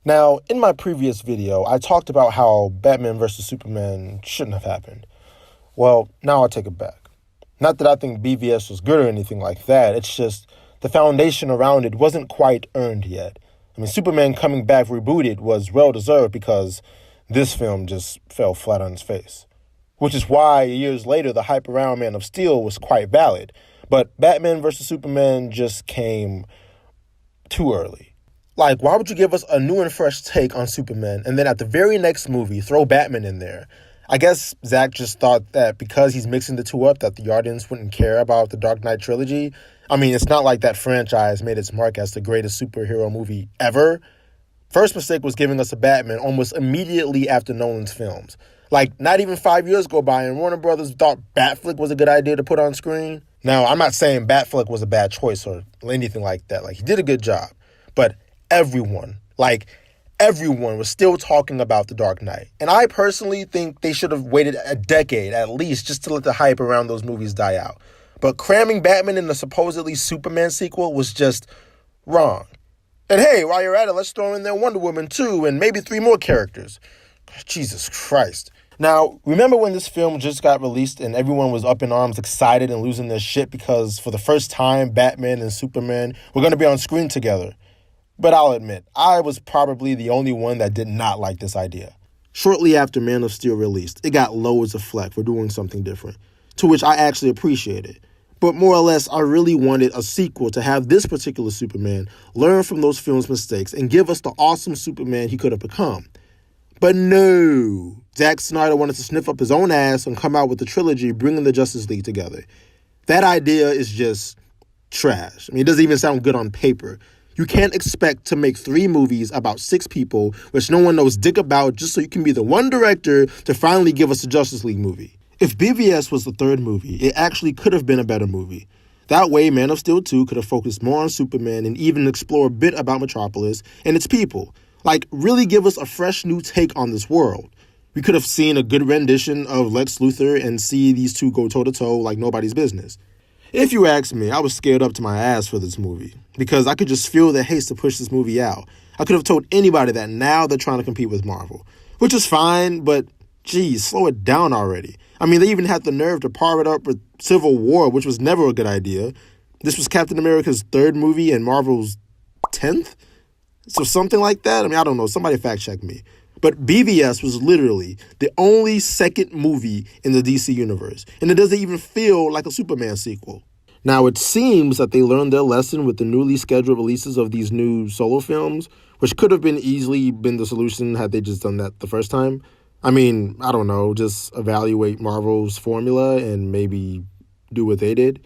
Now, in my previous video, I talked about how Batman vs. Superman shouldn't have happened. Well, now I'll take it back. Not that I think BVS was good or anything like that, it's just the foundation around it wasn't quite earned yet. I mean, Superman coming back rebooted was well-deserved because this film just fell flat on its face. Which is why, years later, the hype around Man of Steel was quite valid. But Batman vs. Superman just came too early. Like, why would you give us a new and fresh take on Superman and then at the very next movie throw Batman in there? I guess Zack just thought that because he's mixing the two up that the audience wouldn't care about the Dark Knight trilogy. I mean, it's not like that franchise made its mark as the greatest superhero movie ever. First mistake was giving us a Batman almost immediately after Nolan's films. Like, not even 5 years go by and Warner Brothers thought Batfleck was a good idea to put on screen. Now, I'm not saying Batfleck was a bad choice or anything like that. Like, he did a good job. But everyone was still talking about The Dark Knight. And I personally think they should have waited a decade at least just to let the hype around those movies die out. But cramming Batman in the supposedly Superman sequel was just wrong. And hey, while you're at it, let's throw in there Wonder Woman 2 and maybe 3 more characters. Jesus Christ. Now, remember when this film just got released and everyone was up in arms, excited and losing their shit because for the first time, Batman and Superman were going to be on screen together? But I'll admit, I was probably the only one that did not like this idea. Shortly after Man of Steel released, it got loads of flack for doing something different, to which I actually appreciated. But more or less, I really wanted a sequel to have this particular Superman learn from those films' mistakes and give us the awesome Superman he could have become. But no, Zack Snyder wanted to sniff up his own ass and come out with the trilogy bringing the Justice League together. That idea is just trash. I mean, it doesn't even sound good on paper. You can't expect to make 3 movies about 6 people, which no one knows dick about, just so you can be the one director to finally give us a Justice League movie. If BVS was the 3rd movie, it actually could have been a better movie. That way, Man of Steel 2 could have focused more on Superman and even explore a bit about Metropolis and its people. Like, really give us a fresh new take on this world. We could have seen a good rendition of Lex Luthor and see these two go toe-to-toe like nobody's business. If you ask me, I was scared up to my ass for this movie because I could just feel the haste to push this movie out. I could have told anybody that now they're trying to compete with Marvel, which is fine, but geez, slow it down already. I mean, they even had the nerve to par it up with Civil War, which was never a good idea. This was Captain America's 3rd movie and Marvel's 10th? So something like that? I mean, I don't know. Somebody fact check me. But BVS was literally the only 2nd movie in the DC universe. And it doesn't even feel like a Superman sequel. Now, it seems that they learned their lesson with the newly scheduled releases of these new solo films, which could have been easily been the solution had they just done that the first time. I mean, I don't know, just evaluate Marvel's formula and maybe do what they did.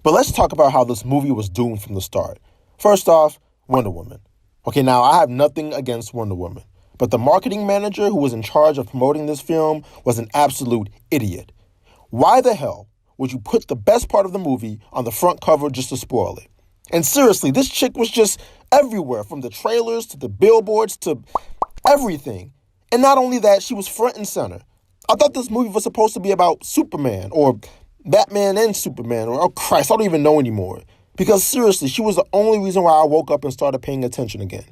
But let's talk about how this movie was doomed from the start. First off, Wonder Woman. Okay, now I have nothing against Wonder Woman, but the marketing manager who was in charge of promoting this film was an absolute idiot. Why the hell would you put the best part of the movie on the front cover just to spoil it? And seriously, this chick was just everywhere, from the trailers to the billboards to everything. And not only that, she was front and center. I thought this movie was supposed to be about Superman or Batman and Superman or, oh Christ, I don't even know anymore. Because seriously, she was the only reason why I woke up and started paying attention again.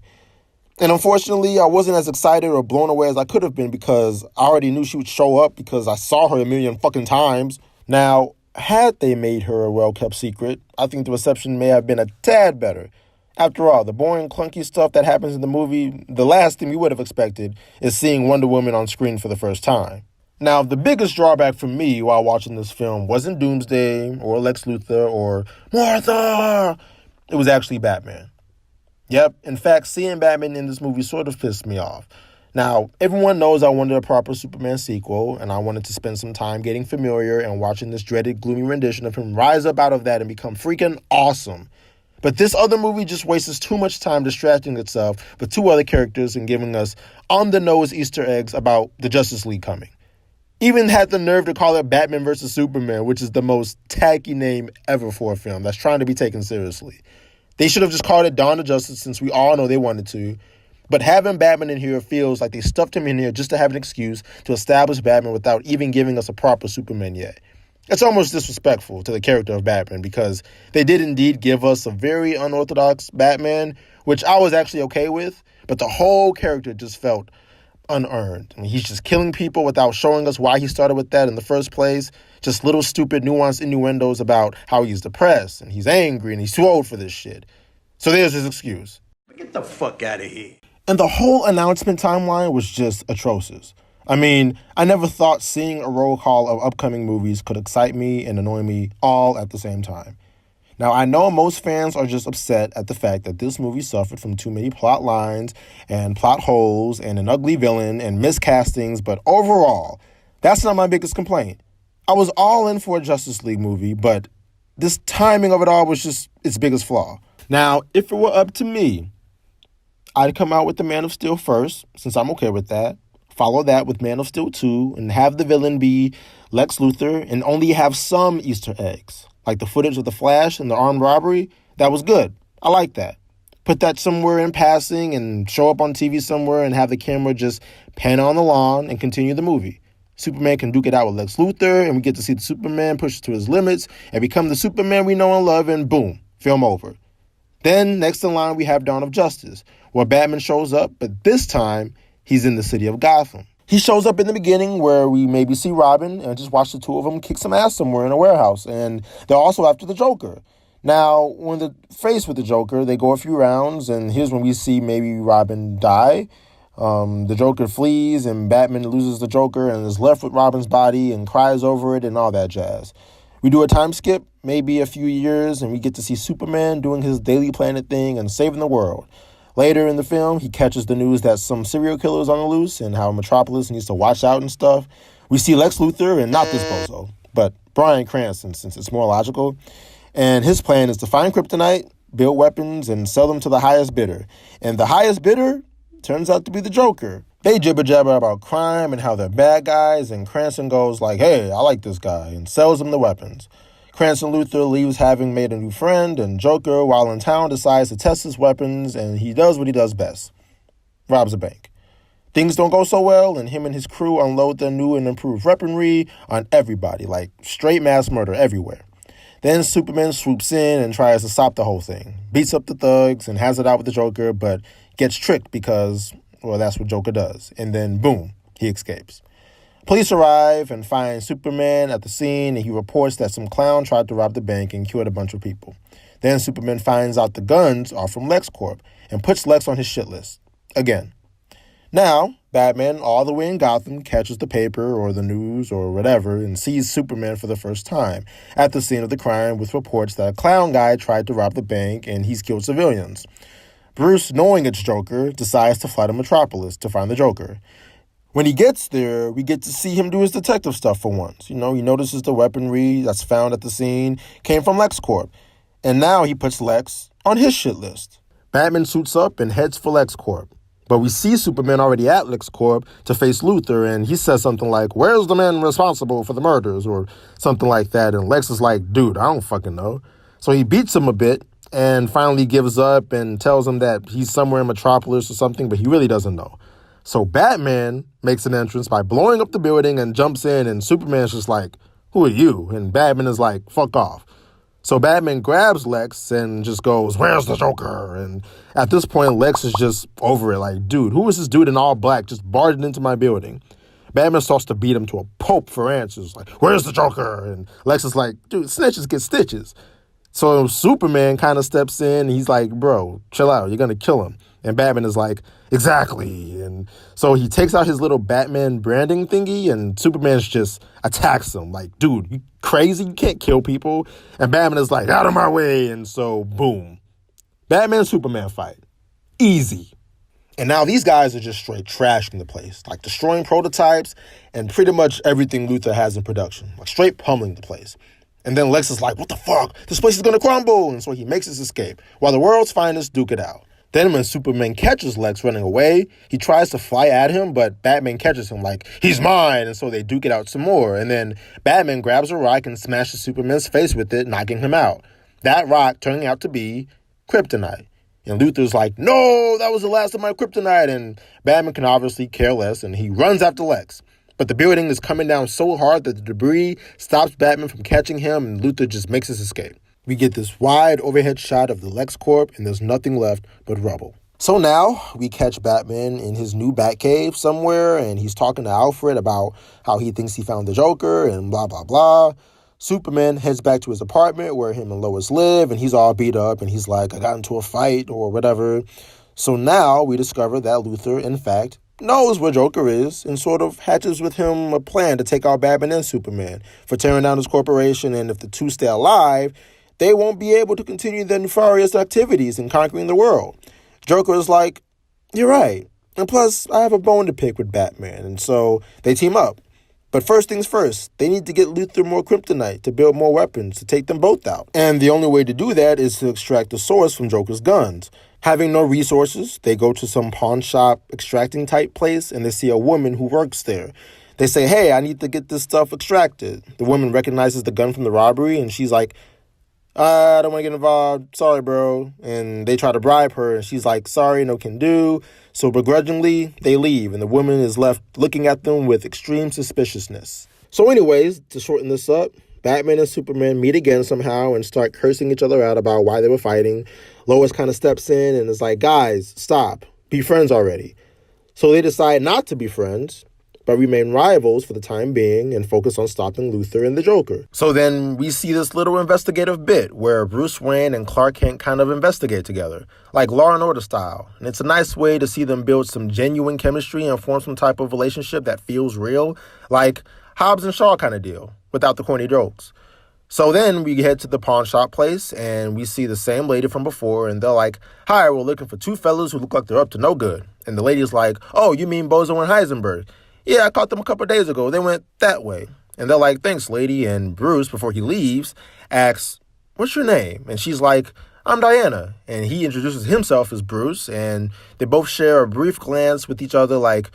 And unfortunately, I wasn't as excited or blown away as I could have been because I already knew she would show up because I saw her a million fucking times. Now, had they made her a well-kept secret, I think the reception may have been a tad better. After all, the boring, clunky stuff that happens in the movie, the last thing we would have expected is seeing Wonder Woman on screen for the first time. Now, the biggest drawback for me while watching this film wasn't Doomsday or Lex Luthor or Martha. It was actually Batman. Yep, in fact, seeing Batman in this movie sort of pissed me off. Now, everyone knows I wanted a proper Superman sequel, and I wanted to spend some time getting familiar and watching this dreaded, gloomy rendition of him rise up out of that and become freaking awesome. But this other movie just wastes too much time distracting itself with 2 other characters and giving us on-the-nose Easter eggs about the Justice League coming. Even had the nerve to call it Batman vs. Superman, which is the most tacky name ever for a film that's trying to be taken seriously. They should have just called it Dawn of Justice since we all know they wanted to. But having Batman in here feels like they stuffed him in here just to have an excuse to establish Batman without even giving us a proper Superman yet. It's almost disrespectful to the character of Batman because they did indeed give us a very unorthodox Batman, which I was actually okay with. but the whole character just felt unearned. I mean, he's just killing people without showing us why he started with that in the first place. Just little stupid nuanced innuendos about how he's depressed and he's angry and he's too old for this shit. So there's his excuse. Get the fuck out of here. And the whole announcement timeline was just atrocious. I mean, I never thought seeing a roll call of upcoming movies could excite me and annoy me all at the same time. Now, I know most fans are just upset at the fact that this movie suffered from too many plot lines and plot holes and an ugly villain and miscastings, but overall, that's not my biggest complaint. I was all in for a Justice League movie, but this timing of it all was just its biggest flaw. Now, if it were up to me, I'd come out with the Man of Steel first, since I'm okay with that. Follow that with Man of Steel 2, and have the villain be Lex Luthor, and only have some Easter eggs. Like the footage of the Flash and the armed robbery, that was good. I like that. Put that somewhere in passing and show up on TV somewhere and have the camera just pan on the lawn and continue the movie. Superman can duke it out with Lex Luthor, and we get to see the Superman push to his limits and become the Superman we know and love, and boom, film over. Then, next in line, we have Dawn of Justice, where Batman shows up, but this time, he's in the city of Gotham. He shows up in the beginning where we maybe see Robin and just watch the two of them kick some ass somewhere in a warehouse, and they're also after the Joker. Now, when they're faced with the Joker, they go a few rounds, and here's when we see maybe Robin die. The Joker flees, and Batman loses the Joker and is left with Robin's body and cries over it and all that jazz. We do a time skip, maybe a few years, and we get to see Superman doing his Daily Planet thing and saving the world. Later in the film, he catches the news that some serial killer is on the loose and how Metropolis needs to watch out and stuff. We see Lex Luthor, and not this bozo, but Bryan Cranston, since it's more logical. And his plan is to find kryptonite, build weapons, and sell them to the highest bidder. And the highest bidder turns out to be the Joker. They jibber-jabber about crime and how they're bad guys, and Cranston goes like, hey, I like this guy, and sells him the weapons. Cranston Luthor leaves having made a new friend, and Joker, while in town, decides to test his weapons, and he does what he does best. Robs a bank. Things don't go so well, and him and his crew unload their new and improved weaponry on everybody, like straight mass murder everywhere. Then Superman swoops in and tries to stop the whole thing, beats up the thugs, and has it out with the Joker, but gets tricked because, well, that's what Joker does. And then, boom, he escapes. Police arrive and find Superman at the scene, and he reports that some clown tried to rob the bank and killed a bunch of people. Then Superman finds out the guns are from LexCorp and puts Lex on his shit list. Again. Now, Batman, all the way in Gotham, catches the paper or the news or whatever and sees Superman for the first time at the scene of the crime with reports that a clown guy tried to rob the bank and he's killed civilians. Bruce, knowing it's Joker, decides to fly to Metropolis to find the Joker. When he gets there, we get to see him do his detective stuff for once. You know, he notices the weaponry that's found at the scene came from LexCorp. And now he puts Lex on his shit list. Batman suits up and heads for LexCorp. But we see Superman already at LexCorp to face Luthor, and he says something like, where's the man responsible for the murders, or something like that. And Lex is like, dude, I don't fucking know. So he beats him a bit and finally gives up and tells him that he's somewhere in Metropolis or something, but he really doesn't know. So Batman makes an entrance by blowing up the building and jumps in, and Superman's just like, who are you? And Batman is like, fuck off. So Batman grabs Lex and just goes, where's the Joker? And at this point, Lex is just over it. Like, dude, who is this dude in all black just barging into my building? Batman starts to beat him to a pulp for answers. Like, where's the Joker? And Lex is like, dude, snitches get stitches. So Superman kind of steps in. And he's like, bro, chill out. You're going to kill him. And Batman is like, exactly. And so he takes out his little Batman branding thingy, and Superman just attacks him. Like, dude, you crazy? You can't kill people. And Batman is like, out of my way. And so, boom. Batman-Superman fight. Easy. And now these guys are just straight trashing the place. Like, destroying prototypes and pretty much everything Luthor has in production. Like, straight pummeling the place. And then Lex is like, what the fuck? This place is going to crumble. And so he makes his escape, while the world's finest duke it out. Then when Superman catches Lex running away, he tries to fly at him, but Batman catches him like, he's mine, and so they duke it out some more. And then Batman grabs a rock and smashes Superman's face with it, knocking him out. That rock turning out to be kryptonite. And Luthor's like, no, that was the last of my kryptonite, and Batman can obviously care less, and he runs after Lex. But the building is coming down so hard that the debris stops Batman from catching him, and Luthor just makes his escape. We get this wide overhead shot of the LexCorp, and there's nothing left but rubble. So now we catch Batman in his new Batcave somewhere, and he's talking to Alfred about how he thinks he found the Joker and blah, blah, blah. Superman heads back to his apartment where him and Lois live, and he's all beat up, and he's like, I got into a fight or whatever. So now we discover that Luthor, in fact, knows where Joker is and sort of hatches with him a plan to take out Batman and Superman for tearing down his corporation, and if the two stay alive, they won't be able to continue their nefarious activities in conquering the world. Joker is like, you're right. And plus, I have a bone to pick with Batman. And so they team up. But first things first, they need to get Luthor more kryptonite to build more weapons to take them both out. And the only way to do that is to extract the source from Joker's guns. Having no resources, they go to some pawn shop extracting type place and they see a woman who works there. They say, hey, I need to get this stuff extracted. The woman recognizes the gun from the robbery and she's like, I don't want to get involved. Sorry, bro. And they try to bribe her, and she's like, sorry, no can do. So begrudgingly, they leave, and the woman is left looking at them with extreme suspiciousness. So anyways, to shorten this up, Batman and Superman meet again somehow and start cursing each other out about why they were fighting. Lois kind of steps in and is like, guys, stop. Be friends already. So they decide not to be friends, but remain rivals for the time being and focus on stopping Luthor and the Joker. So then we see this little investigative bit where Bruce Wayne and Clark Kent kind of investigate together, like Law and Order style. And it's a nice way to see them build some genuine chemistry and form some type of relationship that feels real, like Hobbs and Shaw kind of deal, without the corny jokes. So then we head to the pawn shop place and we see the same lady from before, and they're like, hi, we're looking for two fellas who look like they're up to no good. And the lady's like, oh, you mean Bozo and Heisenberg? Yeah, I caught them a couple days ago. They went that way. And they're like, thanks, lady. And Bruce, before he leaves, asks, what's your name? And she's like, I'm Diana. And he introduces himself as Bruce. And they both share a brief glance with each other like,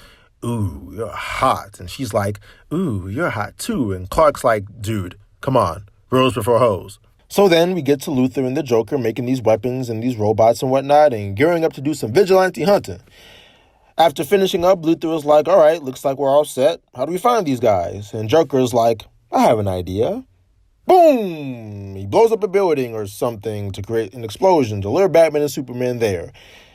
ooh, you're hot. And she's like, ooh, you're hot too. And Clark's like, dude, come on. Bros before hoes. So then we get to Luthor and the Joker making these weapons and these robots and whatnot and gearing up to do some vigilante hunting. After finishing up, Luthor is like, all right, looks like we're all set. How do we find these guys? And Joker is like, I have an idea. Boom! He blows up a building or something to create an explosion to lure Batman and Superman there.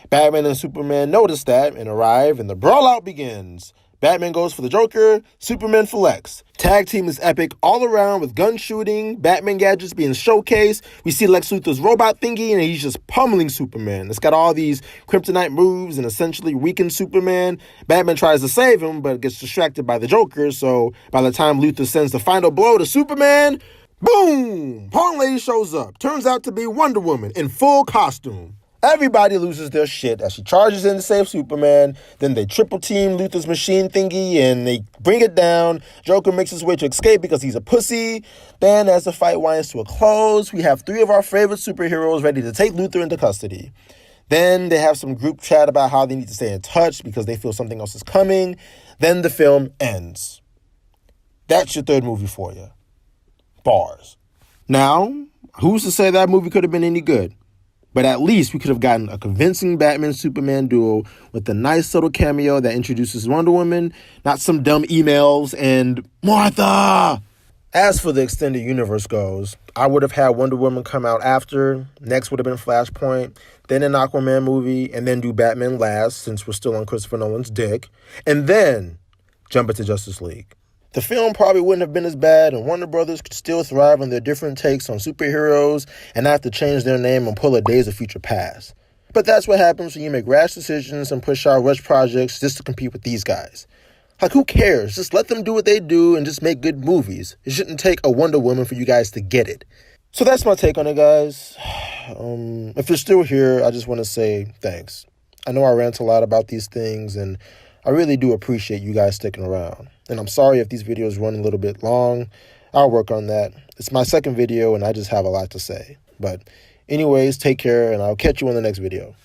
Batman and Superman notice that and arrive, and the brawl out begins. Batman goes for the Joker, Superman for Lex. Tag team is epic all around with gun shooting, Batman gadgets being showcased. We see Lex Luthor's robot thingy and he's just pummeling Superman. It's got all these kryptonite moves and essentially weakens Superman. Batman tries to save him but gets distracted by the Joker, so by the time Luthor sends the final blow to Superman, boom! Pawn Lady shows up. Turns out to be Wonder Woman in full costume. Everybody loses their shit as she charges in to save Superman. Then they triple team Luthor's machine thingy and they bring it down. Joker makes his way to escape because he's a pussy. Then as the fight winds to a close, we have three of our favorite superheroes ready to take Luthor into custody. Then they have some group chat about how they need to stay in touch because they feel something else is coming. Then the film ends. That's your third movie for you. Bars. Now, who's to say that movie could have been any good? But at least we could have gotten a convincing Batman-Superman duo with a nice subtle cameo that introduces Wonder Woman, not some dumb emails and Martha! As for the extended universe goes, I would have had Wonder Woman come out after, next would have been Flashpoint, then an Aquaman movie, and then do Batman last since we're still on Christopher Nolan's dick, and then jump into Justice League. The film probably wouldn't have been as bad, and Warner Brothers could still thrive on their different takes on superheroes and not have to change their name and pull a Days of Future Past. But that's what happens when you make rash decisions and push out rush projects just to compete with these guys. Like, who cares? Just let them do what they do and just make good movies. It shouldn't take a Wonder Woman for you guys to get it. So that's my take on it, guys. If you're still here, I just want to say thanks. I know I rant a lot about these things, and I really do appreciate you guys sticking around. And I'm sorry if these videos run a little bit long. I'll work on that. It's my second video, and I just have a lot to say. But anyways, take care, and I'll catch you in the next video.